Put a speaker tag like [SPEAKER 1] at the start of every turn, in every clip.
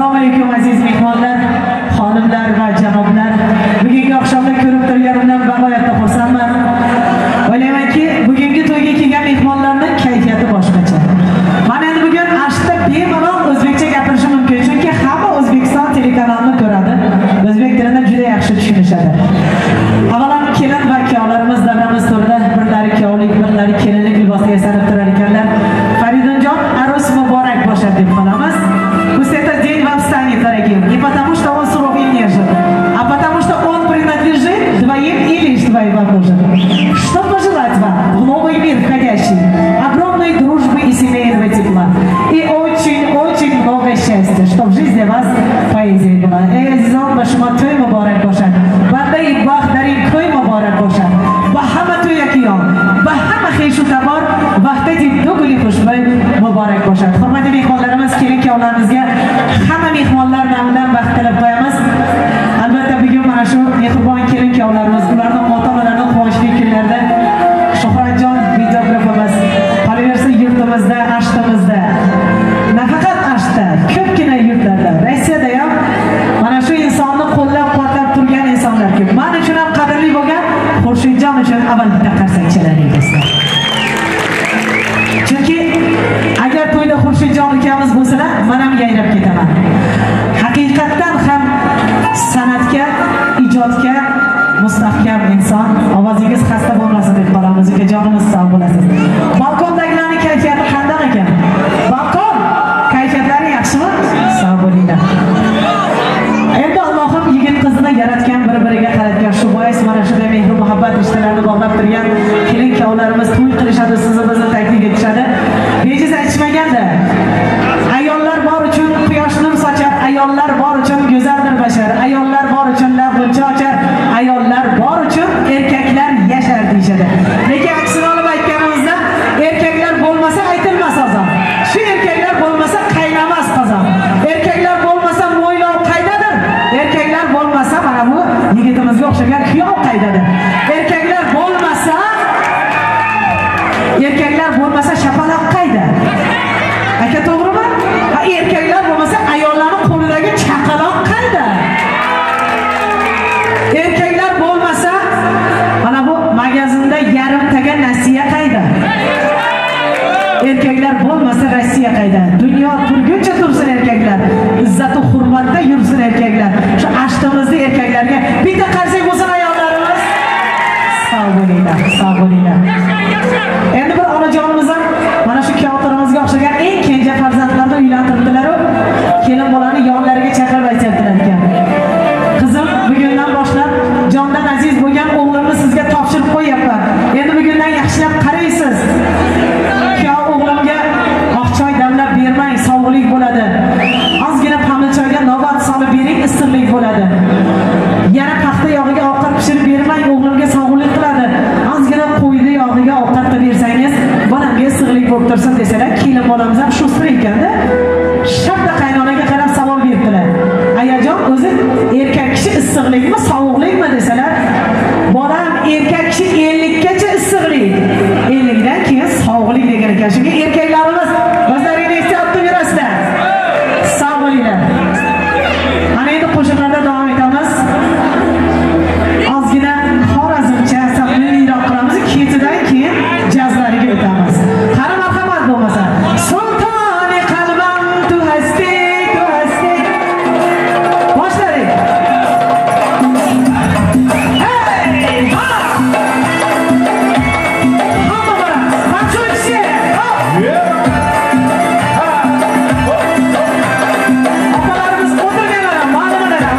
[SPEAKER 1] Assalomu alaykum aziz mehmonlar, xonimlar va janoblar. Bugungi oqshomda ko'rib turganimdan bag'oyatda xursandman. O'ylaymanki, bugungi to'yga kelgan mehmonlarning kayfiyati boshqacha. Mana endi bugun ashta bemalol o'zbekcha gapirishi mumkin, chunki hamma O'zbekiston telekanalini ko'radi. O'zbek tilini juda yaxshi tushunishadi. Avvalambor kelin va kuyovlarimiz davramiz turida birlari kuyovlik, birlari kelinlik libosda yasanib turar ekanlar. Faridunjon, aros muborak boshar deb qolamiz. Пусть этот день вам станет дорогим, не потому что он суров и нежен, а потому что он принадлежит двоим и лишь двоим вам нужен. Что пожелать вам в новый мир входящий? Огромной дружбы и семейного тепла. И очень-очень много счастья, чтобы в жизни вас поэзия была. Эй, Азизон, башма твой мубарак бошад. Банда и бах дарим твой мубарак бошад. Бахама твой якион. Бахама хейшу табор. Вахтади дугули хушбай мубарак бошад. Хурмати mehmonlarimiz, kelin-kuyovlarimizga hamma mehmonlar nomidan baxt tilab qo'yamiz. Albatta bugun mana shu mehribon kelin-kuyovlarimiz, ularning ota-onalarining quvonchli kunlarida Shuhratjon videografimiz qolaversa yurtimizda, ashtimizda, nafaqat ashta, ko'pgina yurtlarda, Rossiyada ham mana shu insonni qo'llab-quvvatlab turgan insonlar ko'p. Men uchun ham qadrli bo'lgan Xurshidjon uchun avval bitta qarsak chalaylik do'stlar. Chunki agar to'yda Xurshidjon ukamiz bo'lsalar, men ham yayrab ketaman. Haqiqatdan ham san'atga, ijodga mustahkam inson. Ovozingiz xasta bo'lmasin deb qolamiz, ukajonimiz sog' bo'lasiz. Balkondagilarning kayfiyati qanday ekan? Balkon kayfiyatlari yaxshimi? Sog' bo'linglar. Endi Allohim yigit qizini yaratgan, bir-biriga qaratgan, shu bois mana shunday mehr muhabbat rishtalarini bog'lab turgan kelin-kuyovlarimiz to'y qilishadi, sizni bizni taklif etishadi. Bejiz aytishmaganda, ayollar bor uchun quyosh nur sochar, ayollar bor uchun go'zaldir bashar, ayollar bor uchun labg'uncha ochar, ayollar bor uchun erkaklar yashar deyishadi. Lekin aksini olib aytganimizda, erkaklar bo'lmasa aytilmas azon. Shu erkaklar bo'lmasa qaynamas qozon. Erkaklar bo'lmasa mo'ylov qaydadir? Erkaklar bo'lmasa mana bu yigitimizga o'xshagan kuyov qaydadir? Erkaklar bo'lmasa shapaloq qayda? Aka to'g'rimi? Erkaklar bo'lmasa ayollarning qo'lidagi chaqaloq qayda? Erkaklar bo'lmasa mana bu magazinda yarimtaga nasiya qayda? Erkaklar bo'lmasa Rossiya qayda? Dunyo turguncha tursin erkaklar. Izzat va hurmatda yursin erkaklar. Shu ashtimizda erkaklarga bitta qarsak bo'lsin ayollarimiz. Sog' bo'linglar, sog' bo'linglar. Endi bir onajonimiz ham mana shu kuyovlarimizga o'xshagan eng kenja farzandlarni uylantirdilar-ku. Kelin bolani yonlariga chaqirib aytibdilar ekan. Qizim, bugundan boshlab jondan aziz bo'lgan o'g'limni sizga topshirib qo'yapman. Endi bugundan yaxshilab qaraysiz. Kuyov o'g'limga oq choy damlab bermang, sovuqlik bo'ladi. Ozgina pamil choyga novat solib bering, issiqlik bo'ladi. Yana paxta yog'iga ovqat pishirib bermang, o'g'limga sovuqlik qiladi. Ozgina qo'ydi yog'iga ovqat qilib bersangiz, bolamga issiqlik bo'lib tursin desalar, kelin bolamiz ham shu ekanda. Shartta qaynonaga qarab savol berdilar. Ayajon, o'zi erkak kishi issiqlikmi, sovuqlikmi desalar, bolam erkak kishi 50 gacha issiqlik, 50 dan keyin sovuqlik degan ekan. Chunki erkaklarimiz o'zlarini ehtiyotda berasizlar. Sog' bo'linglar. Mana endi qo'shiqlarda davom etamiz. Ozgina xorazmcha samimiyroq qilamiz, ketidan keyin jazlariga o'tamiz. Qara marhamat bo'lmasa. Sultoni qalbam tu hasti. Boshladik. Hey! Ha! Hamma bora. Maqsudchi. Opalarimiz o'tirganlar ham ma'lumotlar ham.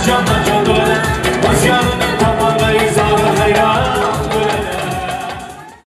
[SPEAKER 2] Canla canla,